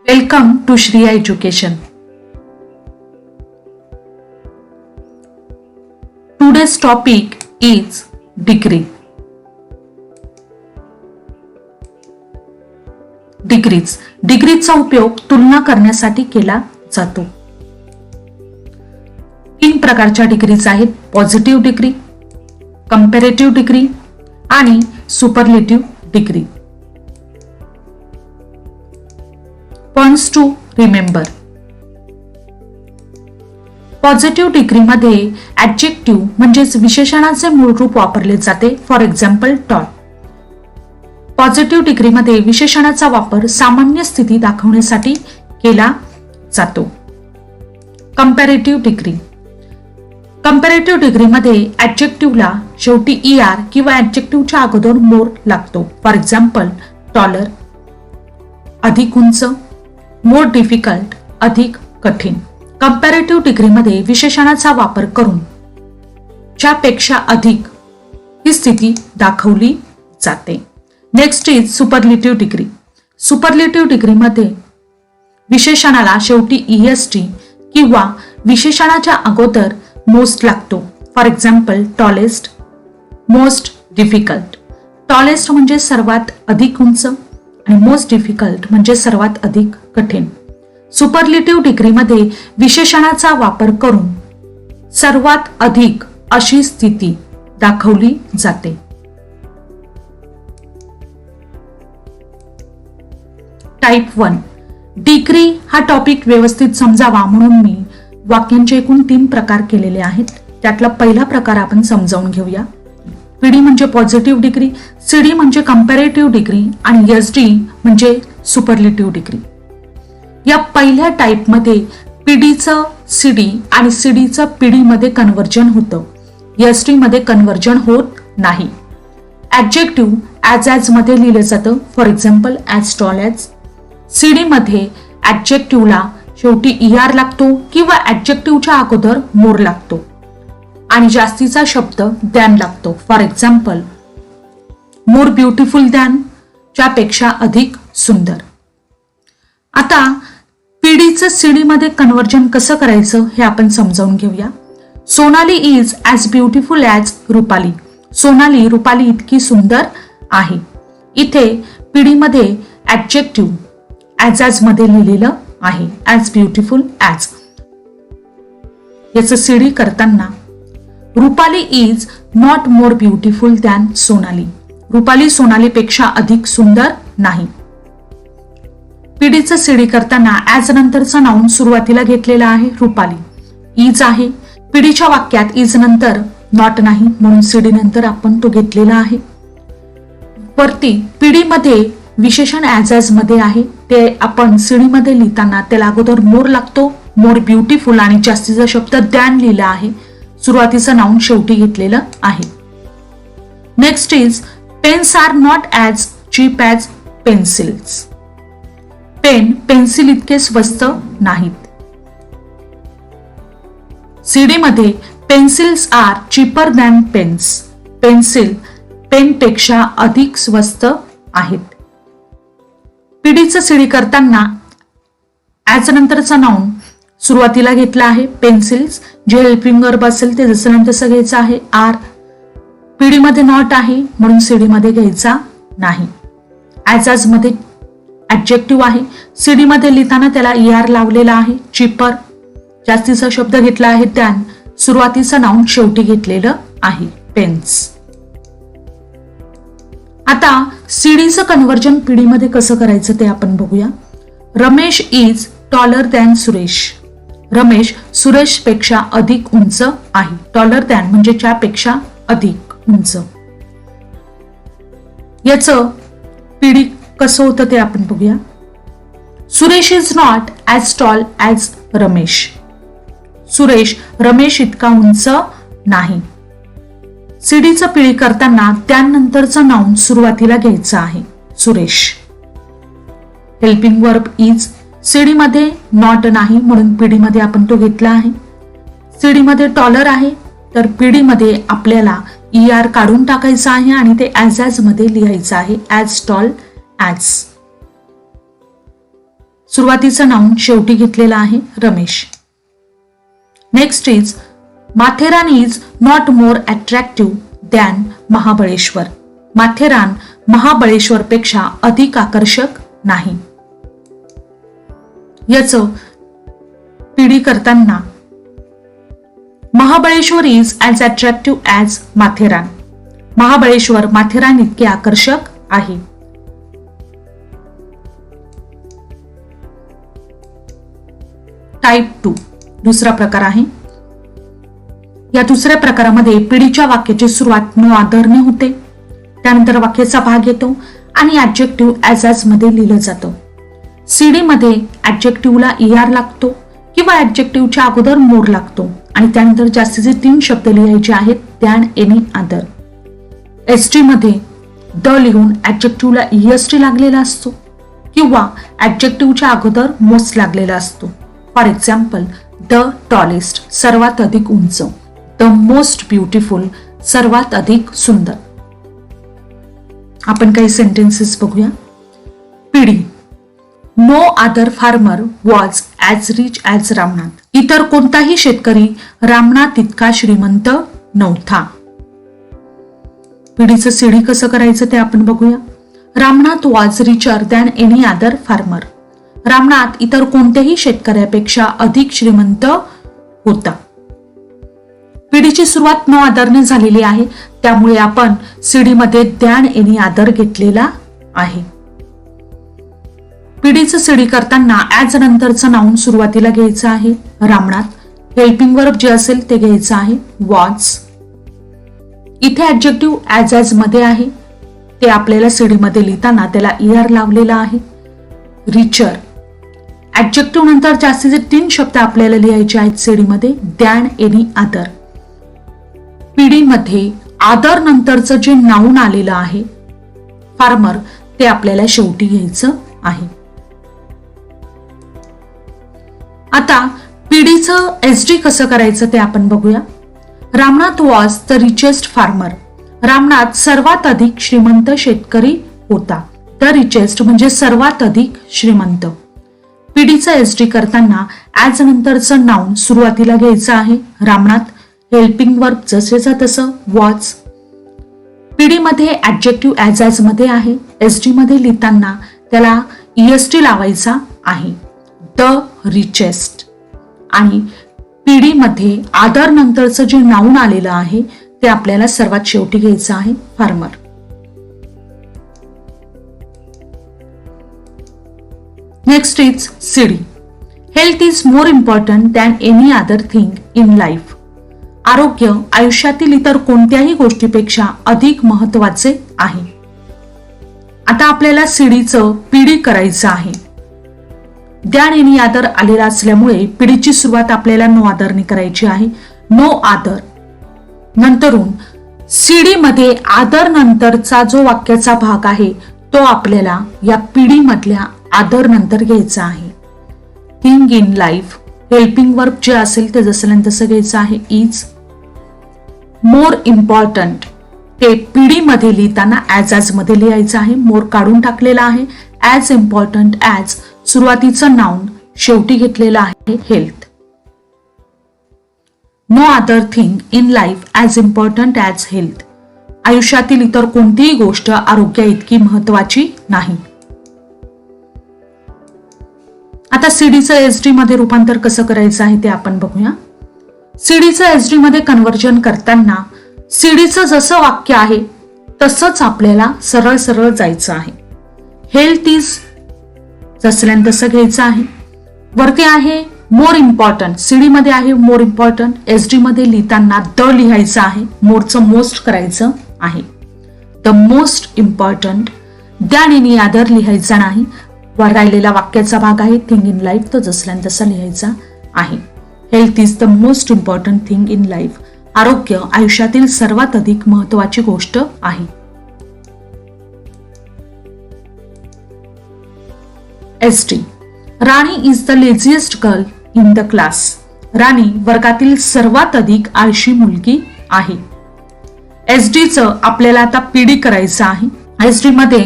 Welcome to Shriya Education. Today's topic is degree. डिग्रीचा उपयोग तुलना करण्यासाठी केला जातो. 3 प्रकारच्या डिग्रीज आहेत: पॉझिटिव्ह डिग्री, कंपॅरेटिव्ह डिग्री आणि superlative degree. Points to remember. Positive डिग्रीमध्ये ऍडजेक्टिव्ह म्हणजेच विशेषणाचे मूळ रूप वापरले जाते. For example tall. पॉझिटिव्ह डिग्रीमध्ये विशेषणाचा वापर सामान्य स्थिती दाखवण्यासाठी केला जातो. Comparative degree. कंपॅरेटिव्ह डिग्रीमध्ये ऍडजेक्टिव्हला शेवटी ER किंवा ऍडजेक्टिव्हच्या अगोदर मोर लागतो. फॉर एक्झाम्पल टॉलर, अधिक उंच, मोर डिफिकल्ट, अधिक कठीण. कंपॅरेटिव्ह डिग्रीमध्ये विशेषणाचा वापर करून ज्यापेक्षा अधिक ही स्थिती दाखवली जाते. Next is superlative degree. Superlative डिग्रीमध्ये विशेषणाला शेवटी EST किंवा विशेषणाच्या अगोदर मोस्ट लागतो. For example tallest, most difficult. Tallest म्हणजे सर्वात अधिक उंच आणि मोस्ट डिफिकल्ट म्हणजे सर्वात अधिक कठीण. सुपरलेटिव्ह डिग्रीमध्ये विशेषणाचा वापर करून सर्वात अधिक अशी स्थिती दाखवली जाते. टाइप 1. डिग्री हा टॉपिक व्यवस्थित समजावा म्हणून मी वाक्यांचे एकूण 3 प्रकार केलेले आहेत. त्यातला पहिला प्रकार आपण समजावून घेऊया. PD म्हणजे पॉझिटिव्ह डिग्री, CD म्हणजे कंपॅरेटिव्ह डिग्री आणि SD म्हणजे सुपरलेटिव्ह डिग्री. या पहिल्या टाइपमध्ये PDचं CD आणि CDचं PD मध्ये कन्व्हर्जन होतं. SD मध्ये कन्व्हर्जन होत नाही. ऍडजेक्टिव्ह ॲज मध्ये लिहिलं जातं. For example as tall as. CD मध्ये ऍडजेक्टिव्हला शेवटी ER लागतो किंवा ऍडजेक्टिव्हच्या अगोदर मोर लागतो आणि जास्तीचा शब्द दॅन लागतो. For example more beautiful than, ज्यापेक्षा अधिक सुंदर. आता PDचं CD मध्ये कन्व्हर्जन कसं करायचं हे आपण समजावून घेऊया. Sonali is as beautiful as Rupali. Sonali Rupali इतकी सुंदर आहे. इथे PD मध्ये ऍडजेक्टिव्ह ॲज मध्ये लिहिलेलं आहे. As beautiful as. याचं CD करताना Rupali is not more beautiful than Sonali. Rupali सोनालीपेक्षा अधिक सुंदर नाही. PDचं CD करताना ॲज नंतरचं नाउन सुरुवातीला घेतलेलं आहे रुपाली. इज आहे. PDच्या वाक्यात इज नंतर नॉट नाही म्हणून CD नंतर आपण तो घेतलेला आहे. वरती PD मध्ये विशेषण ॲज मध्ये आहे ते आपण CD मध्ये लिहिताना त्याला अगोदर मोर लागतो. मोर ब्युटिफुल आणि जास्तीचा शब्द दॅन लिहिला आहे. सुरुवातीचं नाउन शेवटी घेतलेलं आहे. Next is pens are not as cheap as pencils. Pen pencil इतके स्वस्त नाहीत. CD मध्ये pencils are cheaper than pens. Pencil पेनपेक्षा अधिक स्वस्त आहेत. PDचं CD करताना ॲज नंतरचा नाउन सुरुवातीला घेतला आहे पेन्सिल्स. जे हेल्पिंग वर्ब असेल ते जसं तसं घ्यायचं आहे. आर. PD मध्ये नॉट आहे म्हणून CD मध्ये घ्यायचा नाही. ॲज मध्ये ऍडजेक्टिव्ह आहे. CD मध्ये लिहिताना त्याला ER लावलेला आहे. चीपर, जास्तीचा शब्द घेतला आहे दॅन, सुरुवातीचं नाउन शेवटी घेतलेलं आहे पेन्स. आता CDचं कन्व्हर्जन PD मध्ये कसं करायचं ते आपण बघूया. Ramesh is taller than Suresh. Ramesh सुरेशपेक्षा अधिक उंच आहे. टॉलर दॅन म्हणजे ज्यापेक्षा अधिक उंच. याचं PD कसं होतं ते आपण बघूया. Suresh is not as tall as Ramesh. Suresh Ramesh इतका उंच नाही. CDचं PD करताना त्यानंतरचं नाउन सुरुवातीला घ्यायचं आहे Suresh. Helping verb is. CD मध्ये नॉट नाही म्हणून PD मध्ये आपण तो घेतला आहे. CD मध्ये टॉलर आहे तर PD मध्ये आपल्याला ER काढून टाकायचं आहे आणि ते ॲज मध्ये लिहायचं आहे. As tall as. सुरुवातीचं नाऊन शेवटी घेतलेलं आहे Ramesh. Next is Matheran is not more attractive than Mahabaleshwar. Matheran Mahabaleshwar पेक्षा अधिक आकर्षक नाही. याचं पिढी करताना Mahabaleshwar is as attractive as Matheran. Mahabaleshwar Matheran इतके आकर्षक आहे. टाइप 2 दुसरा प्रकार आहे. या दुसऱ्या प्रकारामध्ये पिढीच्या वाक्याची सुरुवात न आदरने होते, त्यानंतर वाक्याचा भाग येतो आणि ऍडजेक्टिव्ह ॲज मध्ये लिहिलं जातं. सीडी मध्ये ऍडजेक्टिव्हला ER लागतो किंवा ऍडजेक्टिव्हच्या अगोदर मोर लागतो आणि त्यानंतर जास्तीचे 3 शब्द लिहायचे आहेत, दॅन, एनी, अदर. एसटी मध्ये द लिहून ऍडजेक्टिव्हला EST लागलेला असतो किंवा ऍडजेक्टिव्हच्या अगोदर मोस्ट लागलेला असतो. फॉर एक्झाम्पल, द टॉलेस्ट सर्वात अधिक उंच, द मोस्ट ब्युटिफुल सर्वात अधिक सुंदर. आपण काही सेंटेन्सेस बघूया. पिढी, no other farmer was as rich as Ramnath. इतर कोणताही शेतकरी रामनाथ तितका श्रीमंत नव्हता. पिढीचं सीडी कसं करायचं ते आपण बघूया. Ramnath was richer than any other farmer. Ramnath इतर कोणत्याही शेतकऱ्यापेक्षा अधिक श्रीमंत होता. पिढीची सुरुवात नो आदरने झालेली आहे, त्यामुळे आपण सीडी मध्ये दॅन, एनी, अदर घेतलेला आहे. पिढीचं सीडी करताना ॲज नंतरचं नाऊन सुरुवातीला घ्यायचं आहे रामनाथ. हेल्पिंग वर्ब जे असेल ते घ्यायचं आहे वॉज. इथे ऍडजेक्टिव्ह ॲज मध्ये आहे, ते आपल्याला सीडी मध्ये लिहिताना त्याला ER लावलेला आहे. रिचर ऍडजेक्टिव्ह नंतर जास्तीचे 3 शब्द आपल्याला लिहायचे आहेत सीडी मध्ये, दॅन, एनी, अदर. पिढीमध्ये आदर नंतरचं जे नाऊन आलेलं आहे फार्मर, ते आपल्याला शेवटी घ्यायचं आहे. आता पिढीचं SD कसं करायचं ते आपण बघूया. Ramnath was the richest farmer. Ramnath सर्वात अधिक श्रीमंत शेतकरी होता. द रिचेस्ट म्हणजे सर्वात अधिक श्रीमंत. पिढीचं SD करताना ॲज नंतरचं नाऊन सुरुवातीला घ्यायचं आहे रामनाथ. हेल्पिंग वर्ब जसेचा तसं वॉज. पिढीमध्ये ऍडजेक्टिव्ह ॲज मध्ये आहे, SD मध्ये लिहिताना त्याला EST लावायचा आहे, द रिचेस्ट. आणि पिढीमध्ये आदर नंतरचं जे नाऊन आलेलं आहे ते आपल्याला सर्वात शेवटी घ्यायचं आहे farmer. Next is CD. Health is more important than any other thing in life. आरोग्य आयुष्यातील इतर कोणत्याही गोष्टीपेक्षा अधिक महत्वाचे आहे. आता आपल्याला सीडीचं पिढी करायचं आहे. दॅन, एनी, अदर आलेला असल्यामुळे पिढीची सुरुवात आपल्याला नो आदरने करायची आहे, नो आदर. नंतरून सीडी मध्ये आदर नंतरचा जो वाक्याचा भाग आहे तो आपल्याला या पिढी मधल्या आदर नंतर घ्यायचा आहे. Thing in life helping verb जे असेल ते जसं तसं घ्यायचं आहे, इज. मोर इम्पॉर्टंट ते पिढी मध्ये लिहिताना ॲज मध्ये लिहायचं आहे, मोर काढून टाकलेला आहे. ॲज इम्पॉर्टंट ॲज सुरुवातीचं नाऊन शेवटी घेतलेलं आहे health. No other thing in life as important as health. आयुष्यातील इतर कोणतीही गोष्ट आरोग्या इतकी महत्वाची नाही. आता सीडीचं SD मध्ये रूपांतर कसं करायचं आहे ते आपण बघूया. सीडीचं SD मध्ये कन्व्हर्जन करताना सीडीचं जसं वाक्य आहे तसंच आपल्याला सरळ सरळ जायचं आहे. हेल्थ इज जसं तसं घ्यायचं आहे. वरती आहे मोर इम्पॉर्टंट, सीडी मध्ये आहे मोर इम्पॉर्टंट, SD मध्ये लिहिताना द लिहायचं आहे, मोरचं मोस्ट करायचं आहे. The most important. Than, any, other लिहायचा नाही. वर राहिलेला वाक्याचा भाग आहे थिंग इन लाईफ, तो जसल्या तसा लिहायचा आहे. Health is the most important thing in life. आरोग्य आयुष्यातील सर्वात अधिक महत्वाची गोष्ट आहे. SD. Rani is the laziest girl in the class. Rani वर्गातील सर्वात अधिक आळशी मुलगी आहे. SD चं आपल्याला आता पिढी करायचं आहे. SD मध्ये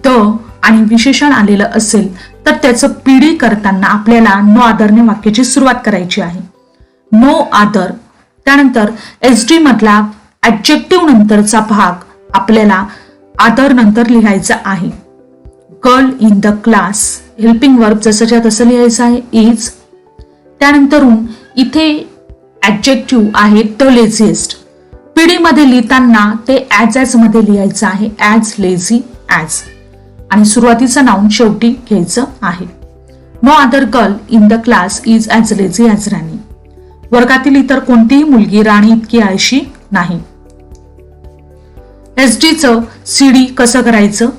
द आणि विशेषण आलेलं असेल तर त्याचं पीडी करताना आपल्याला नो आदरने वाक्याची सुरुवात करायची आहे. नो आदर. त्यानंतर एसडी मधला ऍडजेक्टिव्ह नंतरचा भाग आपल्याला आदर नंतर लिहायचा आहे. Girl in the class helping verb जसंच्या तसं लिहायचं आहे इज. त्यानंतरून इथे ऍडजेक्टिव्ह आहे द लेझीएस्ट. पीडी मध्ये लिहिताना ते ऍज मध्ये लिहायचं आहे ऍज लेझी ऍज आणि सुरुवातीचं नाऊन शेवटी घ्यायचं आहे. No other girl in the class is as lazy as Rani. वर्गातील इतर कोणतीही मुलगी राणी इतकी आळशी नाही. एसडीचं सीडी कसं करायचं?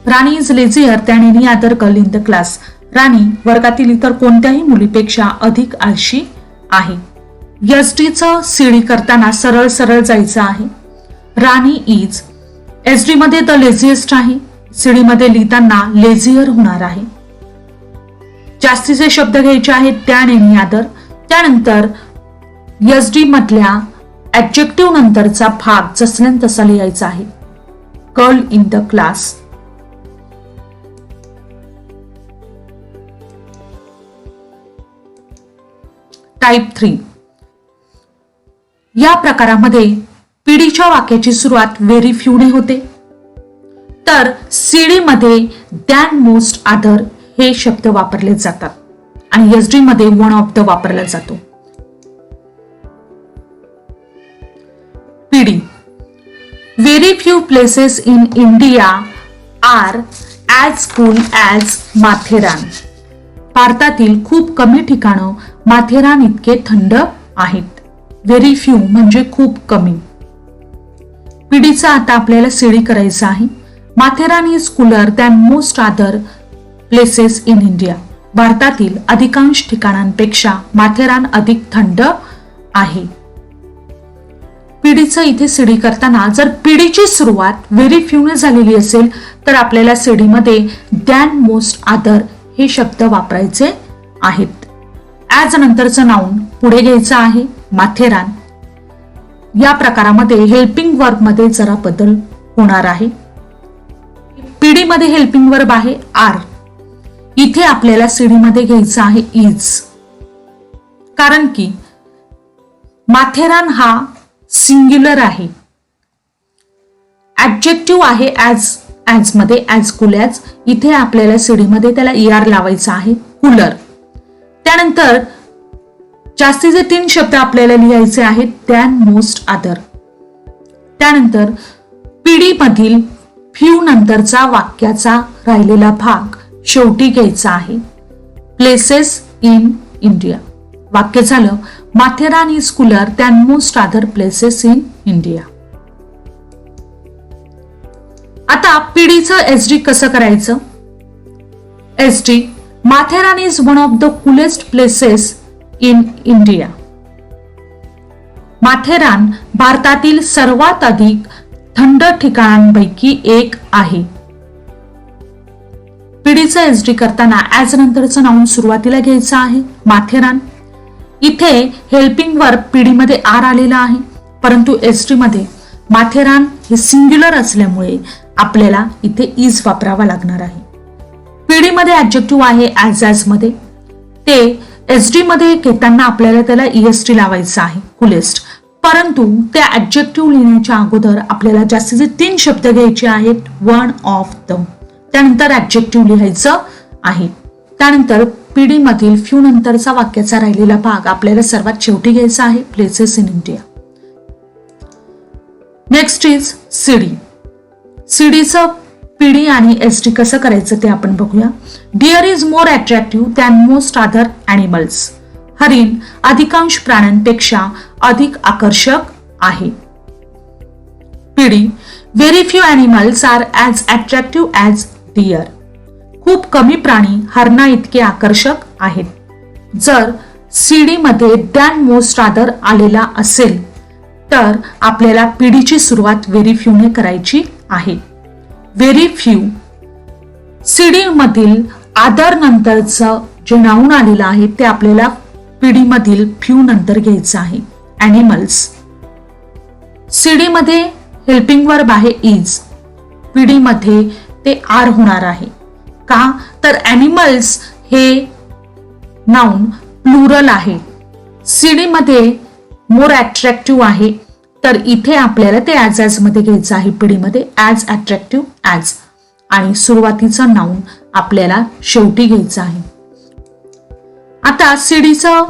Rani is lazier than any other girl in the class. Rani वर्गातील इतर कोणत्याही मुलीपेक्षा अधिक आळशी आहे. एसडीचं सीडी करताना सरळ सरळ जायचं आहे. राणी इज एसडी मध्ये द लेझिएस्ट आहे. सीडी मध्ये लिहिताना लेझियर होणार आहे. जास्तीचे शब्द घ्यायचे आहेत दॅन एनी अदर. त्यानंतर एसडी मधल्या ऍडजेक्टिव्ह नंतरचा भाग जसल्या तसा लिहायचा आहे girl in the class. Type 3. या प्रकारामध्ये पीडीच्या वाक्याची सुरुवात व्हेरी फ्यू ने होते, तर सीडी मध्ये दॅन मोस्ट अदर हे शब्द वापरले जातात आणि एसडी मध्ये वन ऑफ द वापरला जातो. PD. Very few places in India are as cool as Matheran. भारतातील खूप कमी ठिकाणं माथेरान इतके थंड आहेत. व्हेरी फ्यू म्हणजे खूप कमी. पीडीचा आता आपल्याला सीडी करायचा आहे. Matheran is cooler than most other places in India. भारतातील अधिकांश ठिकाणांपेक्षा माथेरान अधिक थंड आहे. पीडीचं इथे सीडी करताना जर पीडीची सुरुवात व्हेरी फ्यू ने झालेली असेल तर आपल्याला सीडी मध्ये दॅन मोस्ट अदर हे शब्द वापरायचे आहेत. ॲज नंतरचं नाऊन पुढे घ्यायचं आहे माथेरान. या प्रकारामध्ये हेल्पिंग वर्ब मध्ये जरा बदल होणार आहे. पीडी मध्ये हेल्पिंग वर्ब आहे आर. इथे आपल्याला सीडी मध्ये घ्यायचं आहे इज, कारण की माथेरान हा सिंग्युलर आहे. ऍडजेक्टिव्ह आहे ॲज मध्ये ॲज कूल ॲज. इथे आपल्याला सीडी मध्ये त्याला ER लावायचा आहे कूलर. त्यानंतर जास्तीचे 3 शब्द आपल्याला लिहायचे आहेत दॅन मोस्ट अदर. त्यानंतर पीडी मधील फ्यू नंतरचा वाक्याचा राहिलेला भाग शेवटी घ्यायचा आहे प्लेसेस इन इंडिया. वाक्य झालं Matheran is cooler than most other places in India. आता पीडीचं एसडी कसं करायचं? SD. Matheran is one of the coolest places in India. Matheran भारतातील सर्वात अधिक थंड ठिकाणांपैकी एक आहे. पीडीचं एसडी करताना ॲज नंतरचं नाऊन सुरुवातीला घ्यायचं आहे माथेरान. इथे हेल्पिंग वर्ब पीडी मध्ये आर आलेला आहे, परंतु एसडी मध्ये माथेरान हे सिंग्युलर असल्यामुळे आपल्याला इथे इज वापरावा लागणार आहे. पीडी मध्ये ऍडजेक्टिव्ह आहे ॲज मध्ये. ते एसडी मध्ये घेताना आपल्याला त्याला EST लावायचं आहे कूलेस्ट, परंतु त्या ऍडजेक्टिव्ह लिहिण्याच्या अगोदर आपल्याला जास्तीचे 3 शब्द घ्यायचे आहेत वन ऑफ द. त्यानंतर ऍडजेक्टिव्ह लिहायचं आहे. त्यानंतर पीडी मधील फ्यू नंतरचा वाक्याचा राहिलेला भाग आपल्याला सर्वात शेवटी घ्यायचा आहे places in India. Next is CD. सीडीचं पीडी आणि एसडी कसं करायचं ते आपण बघूया. Deer is more attractive than most other animals. हरिण अधिकांश प्राण्यांपेक्षा अधिक आकर्षक आहे. PD. Very few animals are as attractive as deer. खूप कमी प्राणी हरणा इतके आकर्षक आहेत. जर सीडी मध्ये दॅन मोस्ट अदर आलेला असेल तर आपल्याला पीडीची सुरुवात व्हेरी फ्यू ने करायची आहे. Very few. सीडी मधील आदर नंतरचं जे नाऊन आलेलं आहे ते आपल्याला पीडी मधील फ्यू नंतर घ्यायचं आहे ॲनिमल्स. सीडी मध्ये हेल्पिंग वर्ब आहे इज. पीडी मध्ये ते आर होणार आहे. का तर ॲनिमल्स हे नाउन प्लुरल आहे. सीडी मध्ये मोर अट्रॅक्टिव्ह आहे, तर इथे आपल्याला ते ॲज मध्ये घ्यायचं आहे. पिढीमध्ये ॲज अट्रॅक्टिव्ह ॲज, आणि सुरुवातीचं नाउन आपल्याला शेवटी घ्यायचं आहे. आता सीडीचं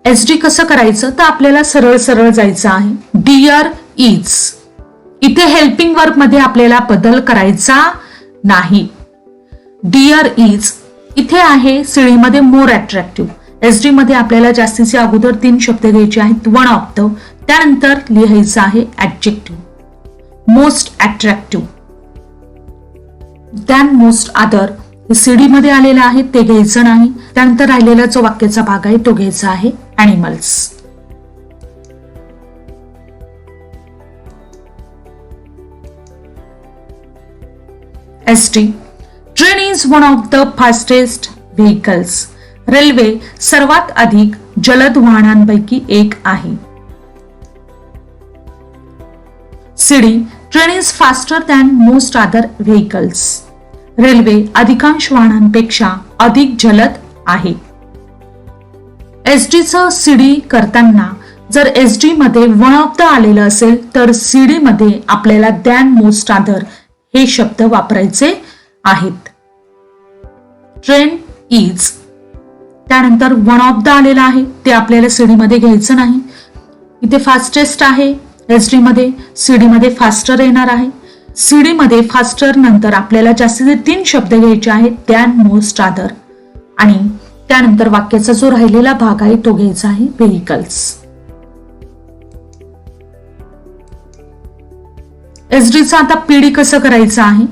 एसडी कसं करायचं, तर आपल्याला सरळ सरळ जायचं आहे. डिअर इज, इथे हेल्पिंग वर्ब मध्ये आपल्याला बदल करायचा नाही. डिअर इज इथे आहे सीडीमध्ये मोर अट्रॅक्टिव्ह. एसडी मध्ये आपल्याला जास्तीचे अगोदर 3 शब्द घ्यायचे आहेत. वन ऑफ द, त्यानंतर लिहायचं आहे adjective. Most attractive, than most other, हे सीडी मध्ये आलेलं आहे, ते घ्यायचं नाही. त्यानंतर राहिलेला जो वाक्याचा भाग आहे तो घ्यायचा आहे animals. SD, train is one of the fastest vehicles. Railway सर्वात अधिक जलद वाहनांपैकी एक आहे. CD, train is faster than most other vehicles. Railway अधिकांश वाहनांपेक्षा अधिक जलद आहे. एसडीचं सीडी करताना जर एसडी मध्ये वन ऑफ द आलेलं असेल तर सीडी मध्ये आपल्याला दॅन मोस्ट अदर हे शब्द वापरायचे आहेत. ट्रेन इज, त्यानंतर वन ऑफ द आलेलं आहे, ते आपल्याला सीडी मध्ये घ्यायचं नाही. इथे फास्टेस्ट आहे एसडी मध्ये, सीडी मध्ये फास्टर येणार आहे. सीडी मध्ये फास्टर नंतर आपल्याला जास्तीचे 3 शब्द घ्यायचे आहेत. दॅन मोस्ट अदर, आणि त्यानंतर वाक्याचा जो राहिलेला भाग आहे तो घ्यायचा आहे व्हेकल्स. एसडीचं आता पीडी कसं करायचं आहे.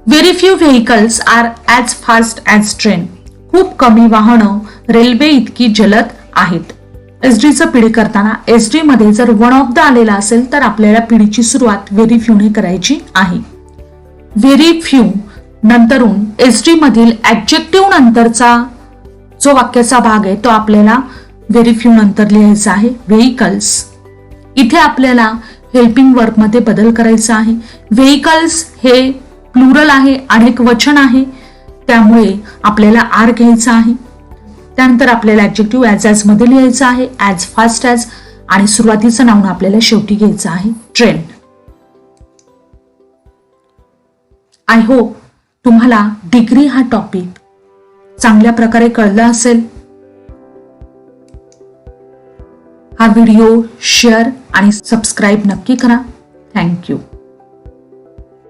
Very few vehicles are as fast as train. खूप कमी वाहनं रेल्वे इतकी जलद आहेत. एसडीचं पीडी करताना एसडी मध्ये जर वन ऑफ द आलेला असेल तर आपल्याला पीडीची सुरुवात व्हेरी फ्यू ने करायची आहे. व्हेरी फ्यू नंतरून एसडी मधील ऍडजेक्टिव्ह नंतरचा जो वाक्याचा भाग आहे तो आपल्याला व्हेरी फ्यू नंतर लिहायचा आहे. व्हेकल्स, इथे आपल्याला हेल्पिंग वर्ब मध्ये बदल करायचा आहे. व्हेकल्स हे प्लुरल आहे, अनेक वचन आहे, त्यामुळे आपल्याला आर घ्यायचा आहे. त्यानंतर आपल्याला ऍडजेक्टिव्ह ॲज मध्ये लिहायचं आहे, ॲज फास्ट ॲज, आणि सुरुवातीचं नाउन आपल्याला शेवटी घ्यायचं आहे ट्रेन. आय होप तुम्हाला डिग्री हा टॉपिक चांगल्या प्रकारे कळला असेल. हा व्हिडिओ शेअर आणि सबस्क्राईब नक्की करा. थँक्यू.